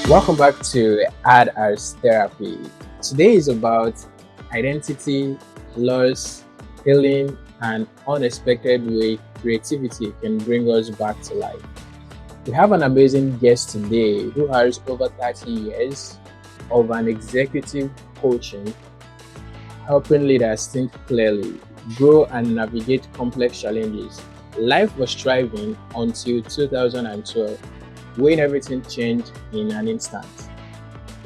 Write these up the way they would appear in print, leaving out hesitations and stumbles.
Welcome back to Add as Therapy. Today is about identity, loss, healing, and unexpected way creativity can bring us back to life. We have an amazing guest today who has over 30 years of an executive coaching, helping leaders think clearly, grow, and navigate complex challenges. Life was thriving until 2012, when everything changed in an instant.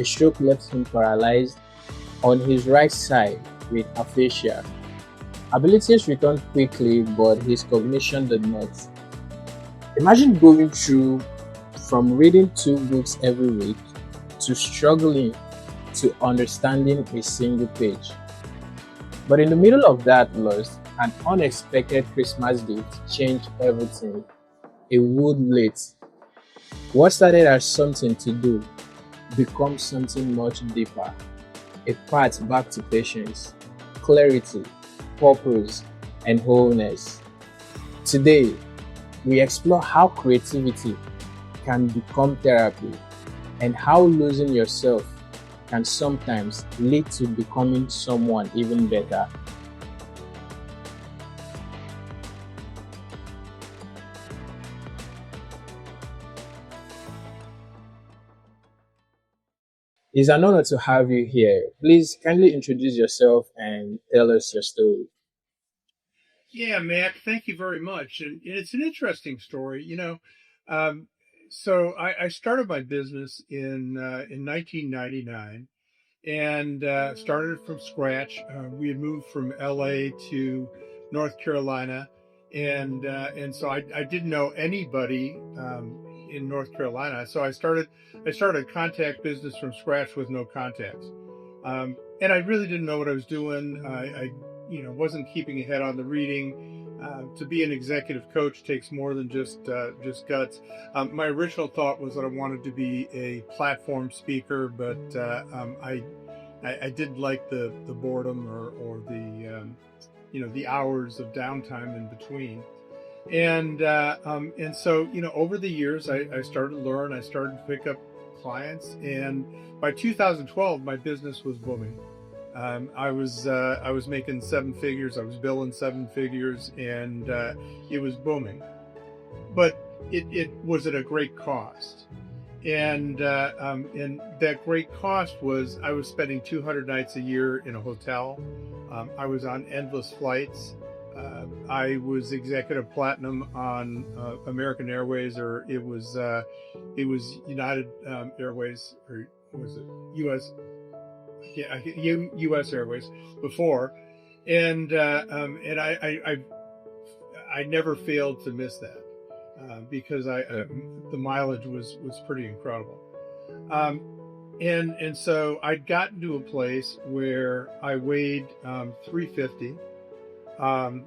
A stroke left him paralyzed on his right side with aphasia. Abilities returned quickly, but his cognition did not. Imagine going through from reading 2 books every week to struggling to understanding a single page. But in the middle of that loss, an unexpected Christmas gift changed everything. A wood lathe. What started as something to do becomes something much deeper. A path back to patience, clarity, purpose, and wholeness. Today, we explore how creativity can become therapy and how losing yourself can sometimes lead to becoming someone even better. It's an honor to have you here. Please kindly introduce yourself and tell us your story. Yeah, Mac, thank you very much. And it's an interesting story. Um, so I started my business in 1999 and started it from scratch. We had moved from LA to North Carolina, and so I didn't know anybody in North Carolina. So I started a contact business from scratch with no contacts. And I really didn't know what I was doing. I wasn't keeping ahead on the reading. To be an executive coach takes more than just guts. My original thought was that I wanted to be a platform speaker, but I didn't like the boredom or the hours of downtime in between. And so over the years I started to learn. I started to pick up clients, and by 2012 my business was booming. I was making seven figures. I was billing seven figures, and it was booming. But it was at a great cost, and that great cost was I was spending 200 nights a year in a hotel. I was on endless flights. I was executive platinum on American Airways, or it was United Airways, or was it U.S. Yeah, U.S. Airways before, and I never failed to miss that because the mileage was pretty incredible. Um, and so I'd gotten to a place where I weighed 350. I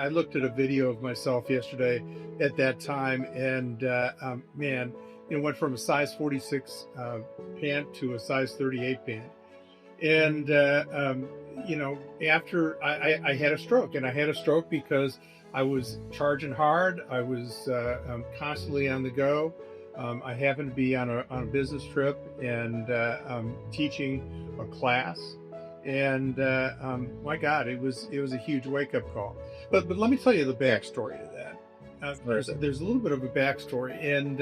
looked at a video of myself yesterday at that time, and man, went from a size 46 pant to a size 38 pant. And after I had a stroke, and I had a stroke because I was charging hard. I was constantly on the go. I happened to be on a business trip and teaching a class, and my God, it was a huge wake up call. But let me tell you the backstory to that. There's a little bit of a backstory, and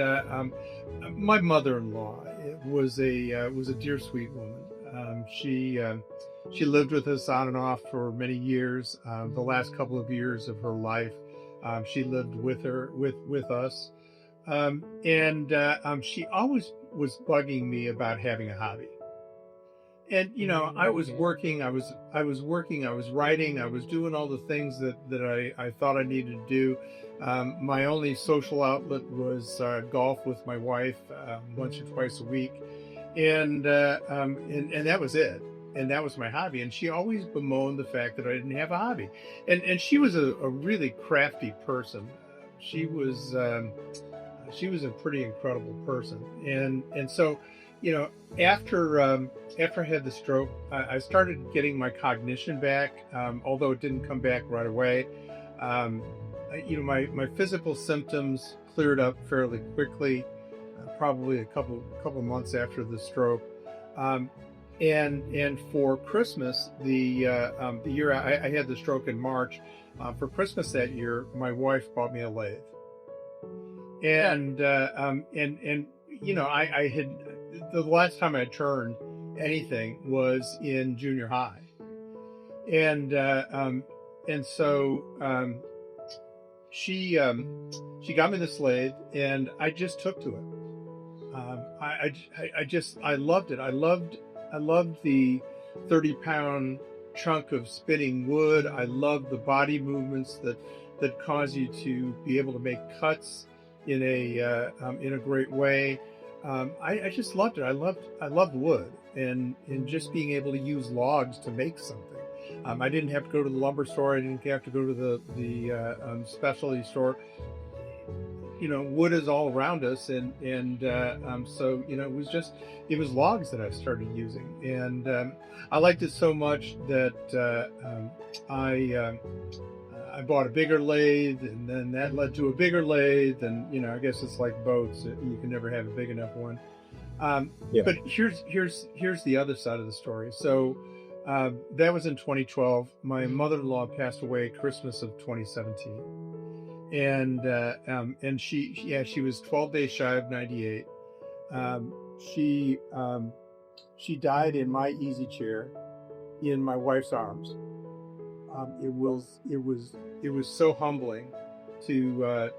my mother-in-law was a dear sweet woman. She lived with us on and off for many years. The last couple of years of her life, she lived with us, and she always was bugging me about having a hobby. And I was working, I was writing, I was doing all the things that I thought I needed to do. My only social outlet was golf with my wife once or twice a week, and that was it. And that was my hobby. And she always bemoaned the fact that I didn't have a hobby. And she was a really crafty person. She was she was a pretty incredible person. And so, you know, after I had the stroke, I started getting my cognition back, although it didn't come back right away. My physical symptoms cleared up fairly quickly. probably a couple months after the stroke. Um, and for Christmas, the year I had the stroke in March, for Christmas that year, my wife bought me a lathe, and I had the last time I turned anything was in junior high, and so she got me this lathe, and I just took to it. I loved it. I loved the 30-pound chunk of spinning wood. I loved the body movements that cause you to be able to make cuts in a great way. I just loved it. I loved wood, and just being able to use logs to make something. I didn't have to go to the lumber store. I didn't have to go to the specialty store. Wood is all around us, so it was logs that I started using, and I liked it so much that I bought a bigger lathe, and then that led to a bigger lathe, and I guess it's like boats; you can never have a big enough one. Yeah. But here's the other side of the story. So that was in 2012. My mother-in-law passed away Christmas of 2017. And she was 12 days shy of 98. She died in my easy chair in my wife's arms. It was so humbling to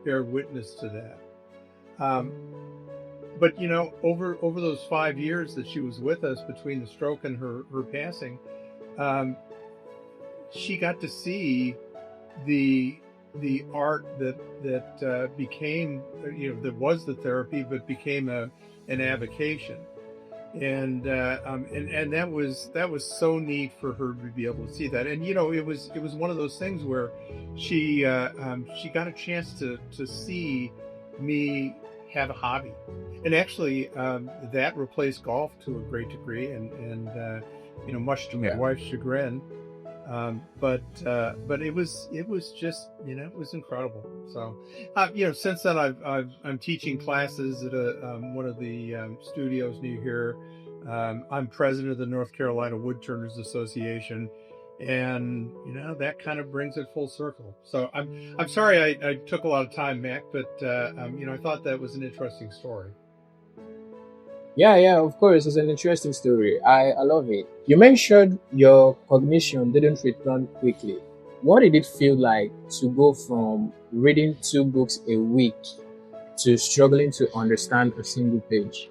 bear witness to that. But over those 5 years that she was with us between the stroke and her passing, she got to see the art that became, that was the therapy, but became an avocation, and that was so neat for her to be able to see that. And it was one of those things where she got a chance to see me have a hobby, and actually that replaced golf to a great degree, and much to my wife's chagrin. But it was just, it was incredible. So, since then I'm teaching classes at one of the studios near here. I'm president of the North Carolina Woodturners Association, and that kind of brings it full circle. So I'm sorry I took a lot of time, Mac, but I thought that was an interesting story. Yeah, of course, it's an interesting story. I love it. You mentioned your cognition didn't return quickly. What did it feel like to go from reading 2 books a week to struggling to understand a single page?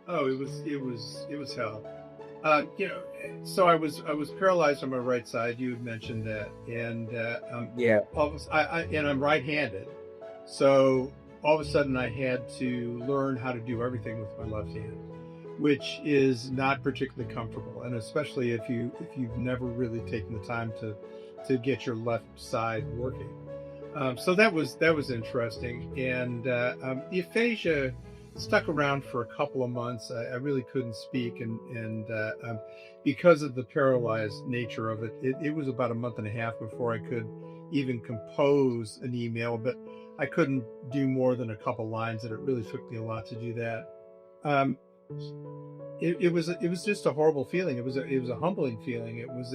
Oh, it was hell. So I was paralyzed on my right side. You had mentioned that, and Yeah. and I'm right-handed, so all of a sudden I had to learn how to do everything with my left hand, which is not particularly comfortable, and especially if you've never really taken the time to get your left side working. So that was interesting, and the aphasia stuck around for a couple of months. I really couldn't speak, and because of the paralyzed nature of it, it was about a month and a half before I could even compose an email. But I couldn't do more than a couple lines, and it really took me a lot to do that. Um, it was just a horrible feeling. It was a humbling feeling. It was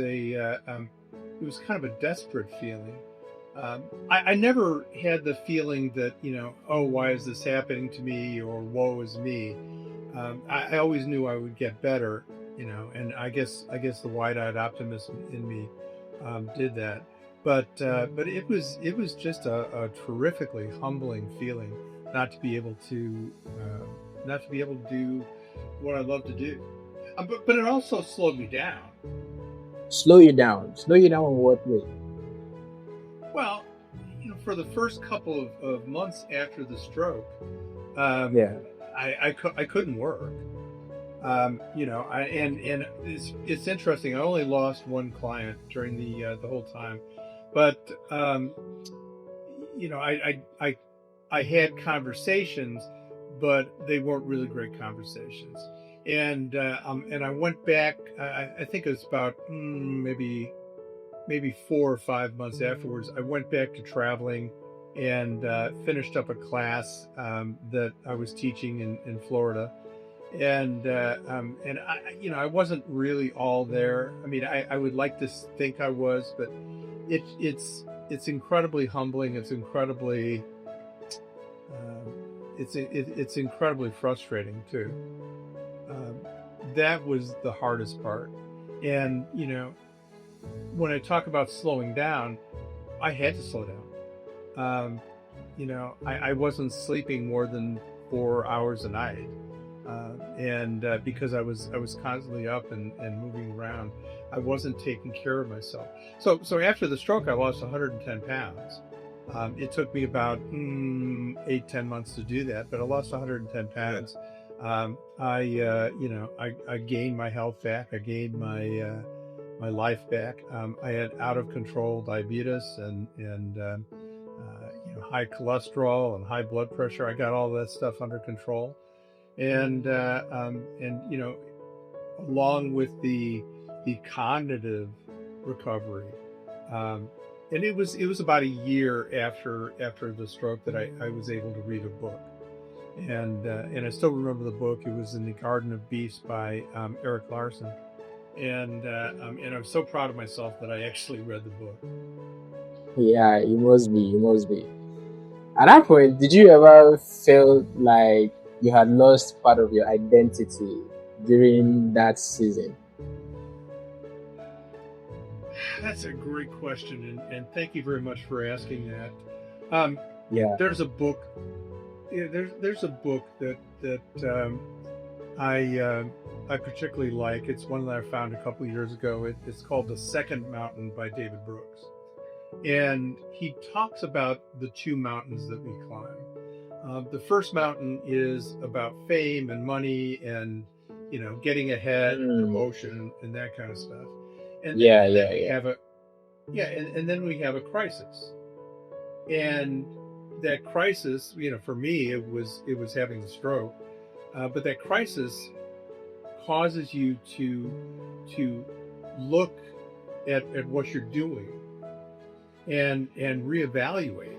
kind of a desperate feeling. I never had the feeling that, oh, why is this happening to me, or woe is me. I always knew I would get better, and I guess the wide-eyed optimism in me did that. But it was just a terrifically humbling feeling not to be able to do what I love to do. But it also slowed me down. Slow you down. Slow you down in what way? Well, for the first couple of months after the stroke, Yeah. I couldn't work. And it's interesting. I only lost one client during the whole time, but I had conversations, but they weren't really great conversations. And I went back. I think it was about maybe 4 or 5 months afterwards. I went back to traveling and finished up a class that I was teaching in Florida. And I wasn't really all there. I mean, I would like to think I was, but it's incredibly humbling. It's incredibly it's incredibly frustrating too. Um, that was the hardest part. And when I talk about slowing down, I had to slow down. Um, I wasn't sleeping more than 4 hours a night, and because I was constantly up and moving around, I wasn't taking care of myself. So after the stroke, I lost 110 pounds. It took me about 8-10 months to do that, but I lost 110 pounds. I gained my health back. I gained my life back. I had out of control diabetes and high cholesterol and high blood pressure. I got all that stuff under control, and along with the cognitive recovery. Um, and it was about a year after the stroke that I was able to read a book, and I still remember the book. It was In the Garden of Beasts by Eric Larson, and I'm so proud of myself that I actually read the book. Yeah, it must be. It must be. At that point, did you ever feel like you had lost part of your identity during that season? That's a great question, and thank you very much for asking that. Um, Yeah. there's a book. Yeah, there's a book that I particularly like. It's one that I found a couple of years ago. It's called The Second Mountain by David Brooks, and he talks about the two mountains that we climb. The first mountain is about fame and money and getting ahead, Mm. promotion, and that kind of stuff. And Yeah, then yeah, we yeah. have a yeah, and then we have a crisis. And that crisis, for me, it was having the stroke. But that crisis causes you to look at what you're doing and reevaluate.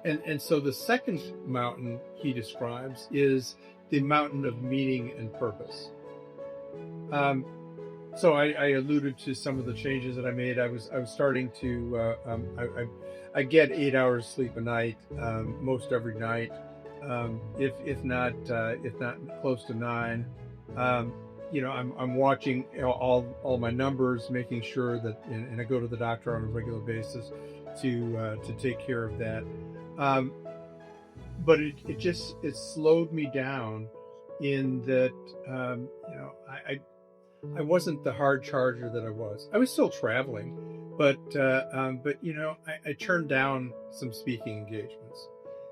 And so the second mountain he describes is the mountain of meaning and purpose. Um, so I alluded to some of the changes that I made. I was starting to I get 8 hours sleep a night, most every night, if not close to 9. I'm watching all my numbers, making sure that, and I go to the doctor on a regular basis to take care of that. Um, but it slowed me down in that I wasn't the hard charger that I was. I was still traveling, but I turned down some speaking engagements,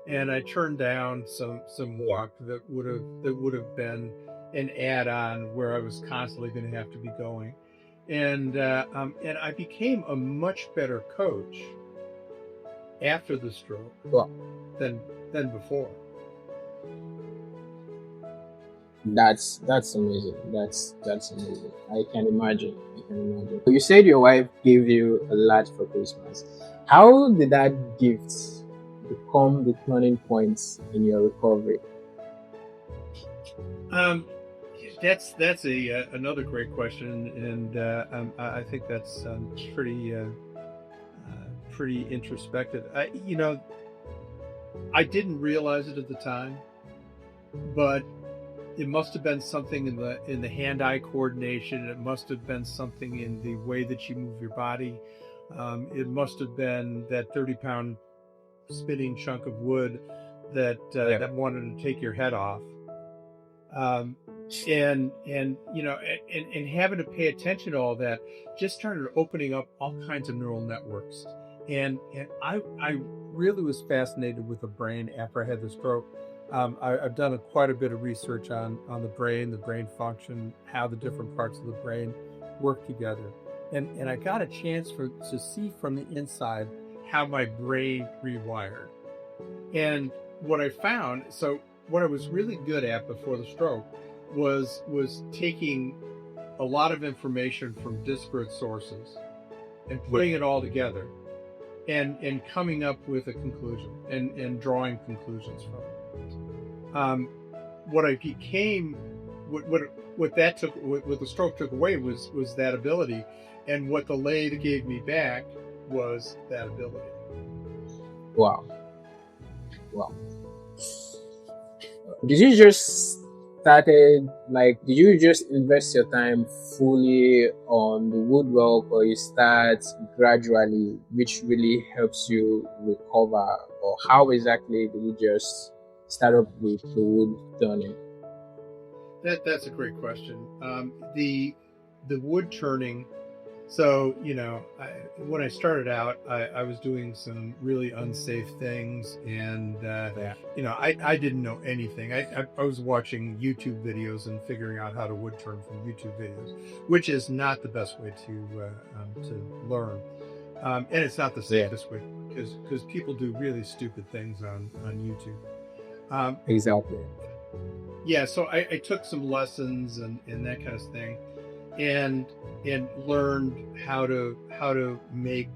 and I turned down some work that would have been an add-on where I was constantly going to have to be going, and I became a much better coach after the stroke Well, than before. that's amazing. That's amazing. I can imagine. I can imagine. You said your wife gave you a lot for Christmas. How did that gift become the turning point in your recovery? Um, that's a another great question, and I think that's pretty introspective. I didn't realize it at the time, but it must have been something in the hand-eye coordination. It must have been something in the way that you move your body. It must have been that 30-pound spinning chunk of wood that wanted to take your head off. Um, and having to pay attention to all that just started opening up all kinds of neural networks. And I really was fascinated with the brain after I had the stroke. I've done quite a bit of research on the brain function, how the different parts of the brain work together, and I got a chance to see from the inside how my brain rewired. And what I found, so what I was really good at before the stroke was taking a lot of information from disparate sources and putting it all together and coming up with a conclusion and drawing conclusions from it. What I became, what that took, what the stroke took away was that ability, and what the lathe gave me back was that ability. Wow. Wow. Did you just did you just invest your time fully on the woodwork, or you start gradually, which really helps you recover? Or how exactly did you just start up with the wood turning? That's a great question. The wood turning. So, when I started out, I was doing some really unsafe things, and Yeah. I didn't know anything. I was watching YouTube videos and figuring out how to wood turn from YouTube videos, which is not the best way to learn, and it's not the Yeah. safest way because people do really stupid things on YouTube. Um, Exactly. yeah, so I took some lessons and that kind of thing, and learned how to make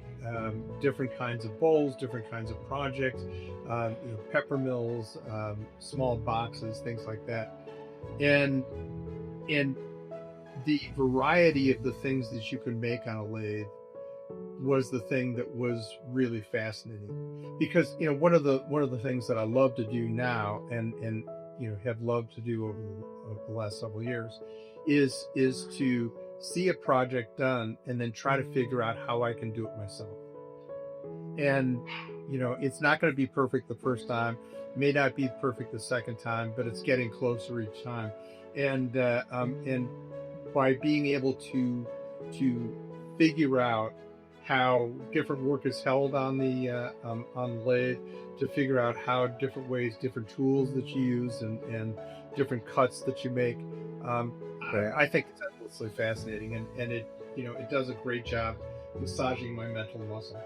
different kinds of bowls, different kinds of projects, pepper mills, small boxes, things like that, and and the variety of the things that you could make on a lathe was the thing that was really fascinating, because one of the things that I love to do now, and have loved to do over the last several years, is to see a project done and then try to figure out how I can do it myself. And it's not going to be perfect the first time, may not be perfect the second time, but it's getting closer each time. And by being able to figure out how different work is held on the lathe, to figure out how different ways, different tools that you use, and different cuts that you make. Um, I think it's endlessly fascinating, and it does a great job massaging my mental muscle.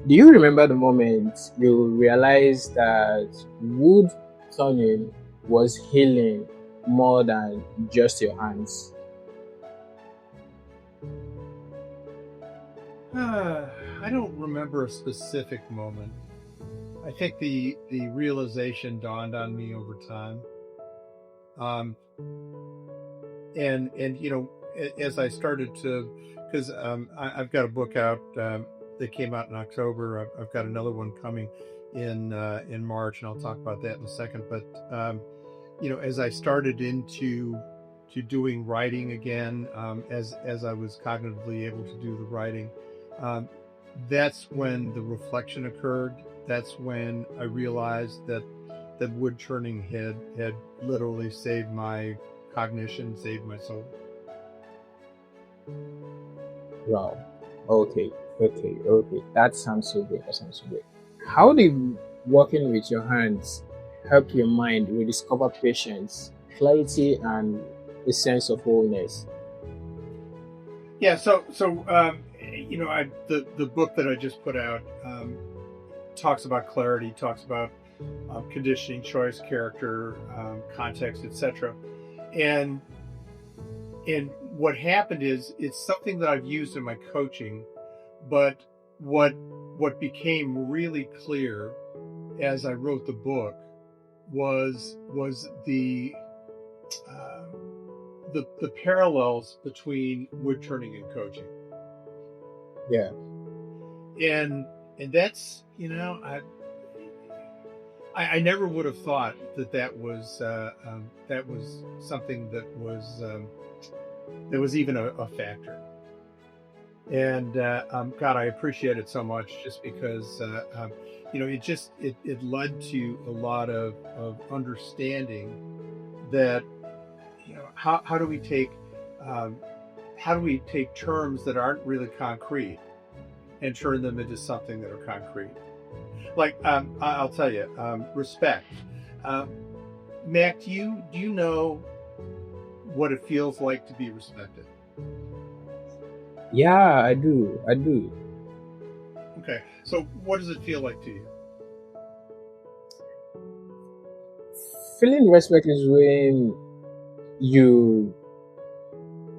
Do you remember the moment you realized that wood turning was healing more than just your hands? I don't remember a specific moment. I think the realization dawned on me over time. Um, and as I started to, because I've got a book out that came out in October. I've got another one coming in March, and I'll talk about that in a second. But as I started into doing writing again, as I was cognitively able to do the writing, um, that's when the reflection occurred. That's when I realized that wood turning had literally saved my cognition, saved my soul. Wow. Okay. Okay. Okay. That sounds so great. That sounds so great. How did working with your hands help your mind rediscover patience, clarity, and a sense of wholeness? Yeah. So the book that I just put out talks about clarity, talks about conditioning, choice, character, context, etc. And what happened is, it's something that I've used in my coaching, but what became really clear as I wrote the book was the parallels between wood turning and coaching. Yeah. And that's, I never would have thought that was something that was even a factor. And God, I appreciate it so much, just because it led to a lot of understanding that, how do we take terms that aren't really concrete and turn them into something that are concrete. Like, I'll tell you, respect. Mac, do you know what it feels like to be respected? Yeah, I do. I do. Okay, so what does it feel like to you? Feeling respect is when you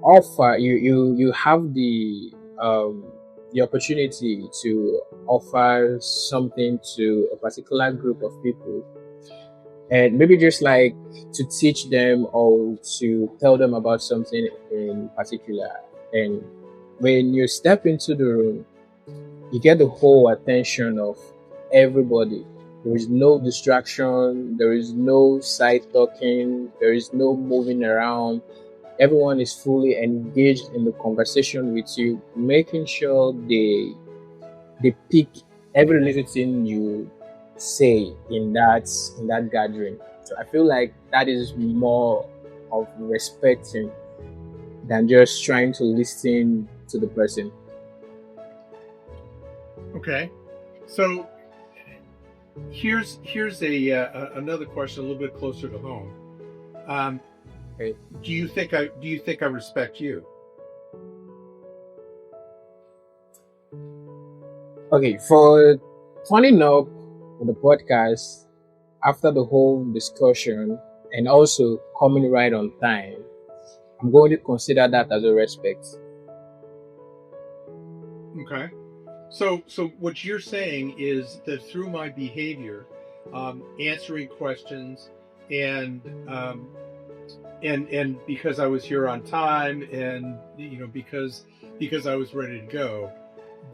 offer you have the the opportunity to offer something to a particular group of people, and maybe just like to teach them or to tell them about something in particular. And when you step into the room, you get the whole attention of everybody. There is no distraction, there is no side talking, there is no moving around. Everyone is fully engaged in the conversation with you, making sure they pick every little thing you say in that gathering. So I feel like that is more of respecting than just trying to listen to the person. Okay. So here's another question a little bit closer to home. Um, Okay. do you think I respect you? Okay, for funny enough, for the podcast, after the whole discussion and also coming right on time, I'm going to consider that as a respect. Okay. So what you're saying is that through my behavior, answering questions, and and because I was here on time, and because I was ready to go,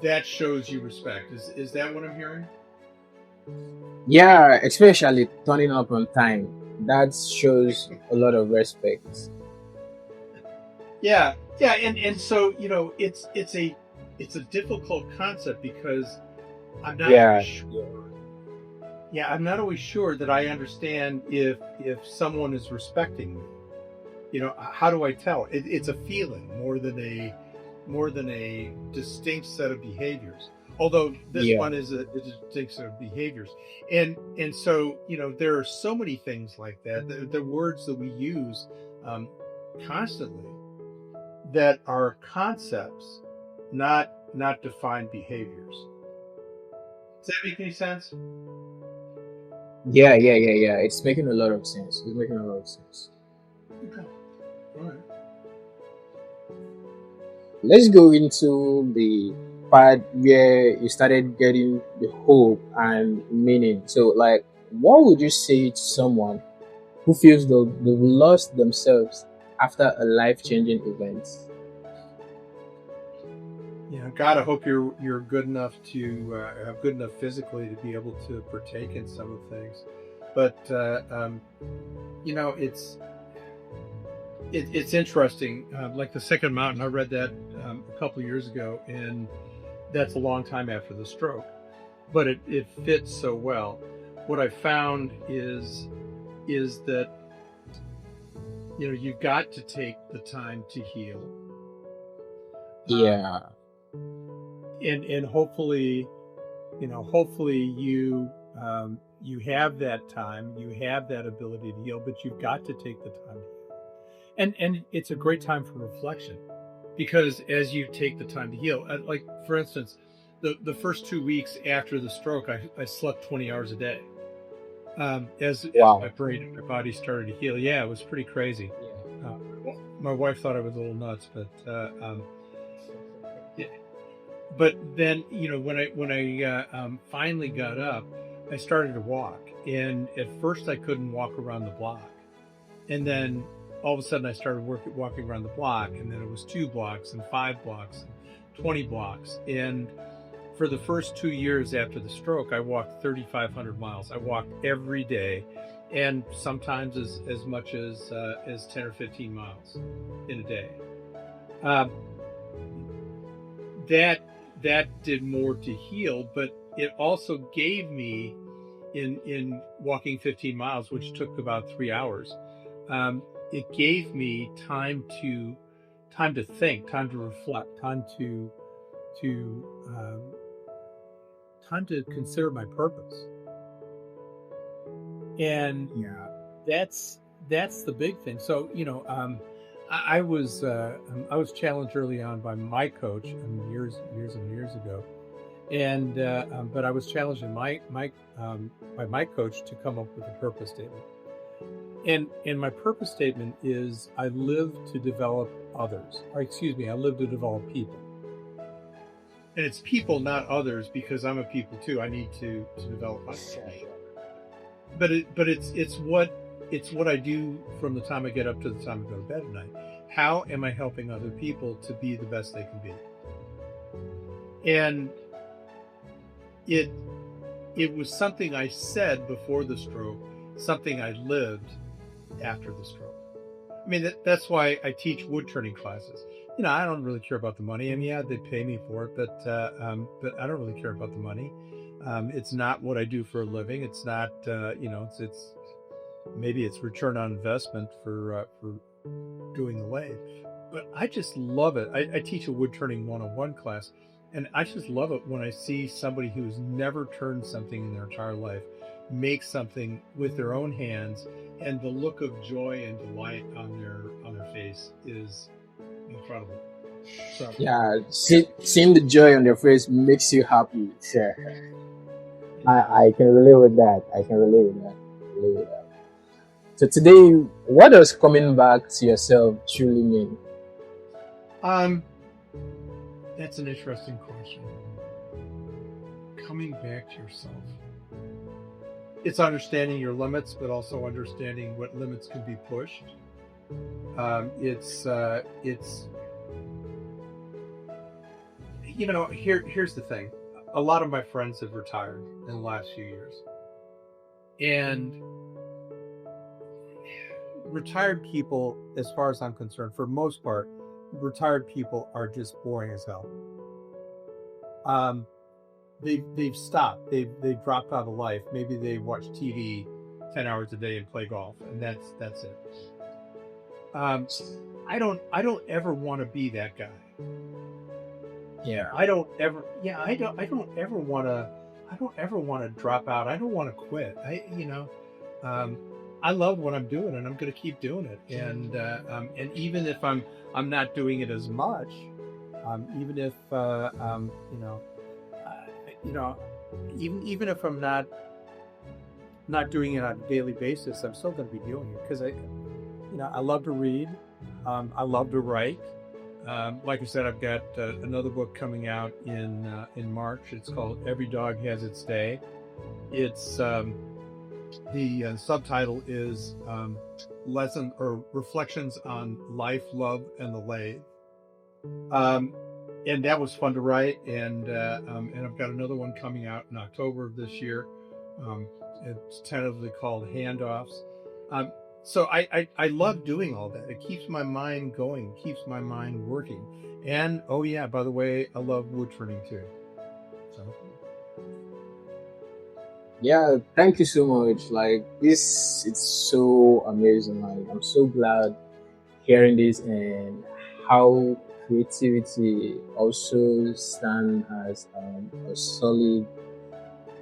that shows you respect. Is that what I'm hearing? Yeah, especially turning up on time. That shows a lot of respect. Yeah, yeah, and so it's a difficult concept because I'm not always Yeah, sure. Yeah, I'm not always sure that I understand if someone is respecting me. How do I tell? It's a feeling more than a distinct set of behaviors. Although this yeah, one is a distinct set of behaviors, and so there are so many things like that. The words that we use um, constantly that are concepts, not defined behaviors. Does that make any sense? yeah. It's making a lot of sense. It's making a lot of sense. Okay. All right. Let's go into the part where you started getting the hope and meaning. So, like, what would you say to someone who feels they've lost themselves after a life changing event? God, I hope you're good enough to have good enough physically to be able to partake in some of the things. But it's interesting. Like the Second Mountain, I read that a couple of years ago, and that's a long time after the stroke. But it fits so well. What I found is that you've got to take the time to heal, um, Yeah, and hopefully you have that time, you have that ability to heal, but you've got to take the time. And it's a great time for reflection, because as you take the time to heal, like for instance, the first 2 weeks after the stroke, I slept 20 hours a day. As my wow. brain and my body started to heal. Yeah, it was pretty crazy. Yeah. Uh, my wife thought I was a little nuts, but yeah. But then when I finally got up, I started to walk, and at first I couldn't walk around the block, and then all of a sudden I started walking around the block, and then it was 2 blocks and 5 blocks and 20 blocks. And for the first 2 years after the stroke, I walked 3,500 miles. I walked every day, and sometimes as much as 10 or 15 miles in a day. Um, that that did more to heal, but it also gave me, in walking 15 miles, which took about 3 hours, um, it gave me time to think, time to reflect, to time to consider my purpose. And Yeah. that's the big thing. So I was challenged early on by my coach, years and years ago, and but I was challenged in by my coach to come up with a purpose statement. And my purpose statement is, I live to develop others, or excuse me, I live to develop people. And it's people, not others, because I'm a people too. I need to develop myself. But it's what I do from the time I get up to the time I go to bed at night. How am I helping other people to be the best they can be? And it was something I said before the stroke, something I lived after the stroke. I mean, that's why I teach woodturning classes. I don't really care about the money. I mean, yeah, they pay me for it, but I don't really care about the money. It's not what I do for a living. It's not, it's maybe it's return on investment for doing the lathe, but I just love it. I teach a woodturning 101 class, and I just love it when I see somebody who's never turned something in their entire life make something with their own hands, and the look of joy and delight on their face is incredible. So Yeah, seeing the joy on their face makes you happy. Sure. I can relate with that. I can relate with that. Relate with that. So today, what does coming back to yourself truly mean? that's an interesting question. Coming back to yourself. It's understanding your limits, but also understanding what limits can be pushed. It's here's the thing. A lot of my friends have retired in the last few years, and retired people, as far as I'm concerned, for most part, retired people are just boring as hell. They've stopped. They've dropped out of life. Maybe they watch TV 10 hours a day and play golf, and that's it. I don't ever want to be that guy. Yeah. I don't ever want to drop out. I don't want to quit. I love what I'm doing, and I'm going to keep doing it. And even if I'm not doing it as much, even if even if I'm not doing it on a daily basis, I'm still going to be doing it because I love to read. I love to write. Like I said, I've got another book coming out in March. It's called Every Dog Has Its Day. It's the subtitle is Lesson or Reflections on Life, Love, and the Lathe. And that was fun to write. And I've got another one coming out in October of this year. It's tentatively called Handoffs. So I love doing all that. It keeps my mind going, keeps my mind working. And oh yeah, by the way, I love woodturning too. So Yeah, thank you so much. Like this, it's so amazing. Like I'm so glad hearing this and how creativity also stand as a solid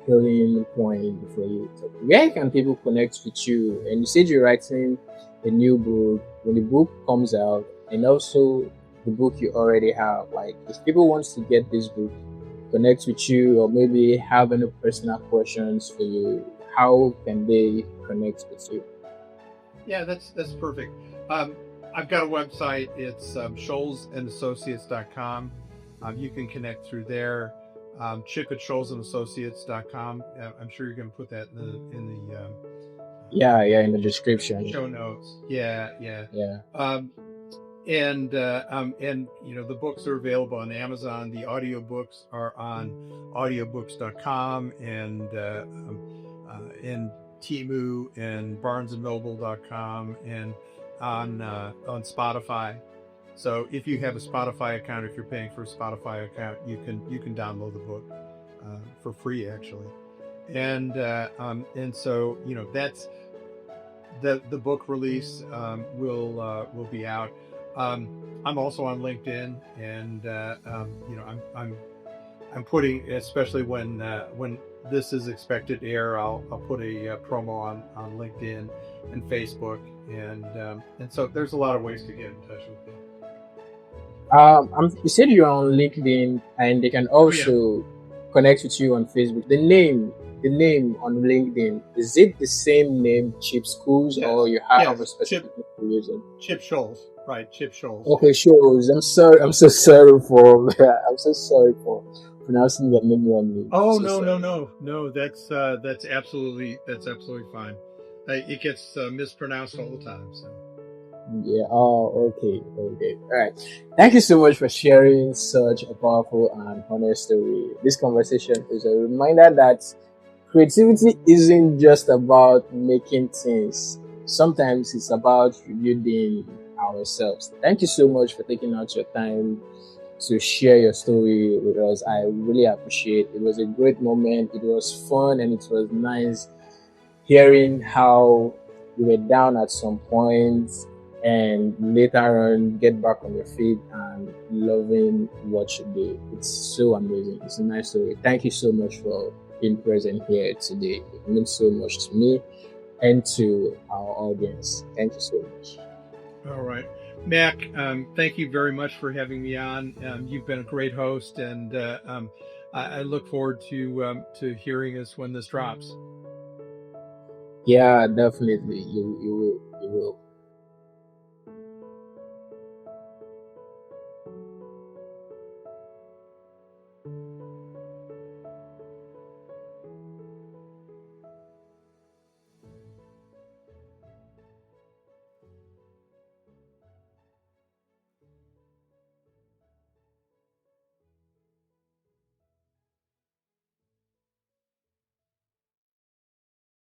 healing point for you. So where can people connect with you? And you said you're writing a new book. When the book comes out, and also the book you already have, like if people want to get this book, connect with you, or maybe have any personal questions for you, how can they connect with you? yeah, that's perfect. I've got a website. It's scholzassociates.com. You can connect through there. Chip at scholzassociates.com. I'm sure you're going to put that in the Yeah, in the description. show notes. Yeah. Yeah. And the books are available on Amazon. The audiobooks are on audiobooks.com and Temu and barnesandnoble.com and on Spotify. So if you have a Spotify account, if you're paying for a Spotify account, you can download the book for free actually. And so that's the book release will be out. I'm also on LinkedIn, and I'm putting, especially when this is expected to air, I'll put a promo on LinkedIn and Facebook, and so there's a lot of ways to get in touch with me. You said you're on LinkedIn, and they can also connect with you on Facebook. The name on LinkedIn, is it the same name, Chip Scholz, Yes. or you have Yes. a specific reason? Chip Scholz. Right, Chip Scholz. Okay, sure. I'm sorry. I'm so sorry for. I'm so sorry for pronouncing your name wrongly. I'm Oh so no, no, sorry. no, no. That's absolutely fine. It gets mispronounced all the time. So Yeah. Oh, okay. Okay. All right. Thank you so much for sharing such a powerful and honest story. This conversation is a reminder that creativity isn't just about making things. Sometimes it's about rebuilding ourselves. Thank you so much for taking out your time to share your story with us. I really appreciate it. It was a great moment. It was fun and it was nice hearing how you were down at some point and later on get back on your feet and loving what you do. It's so amazing. It's a nice story. Thank you so much for being present here today. It means so much to me and to our audience. Thank you so much. all right, Mac. Thank you very much for having me on. You've been a great host, and I look forward to hearing us when this drops. Yeah, definitely. You will. You will.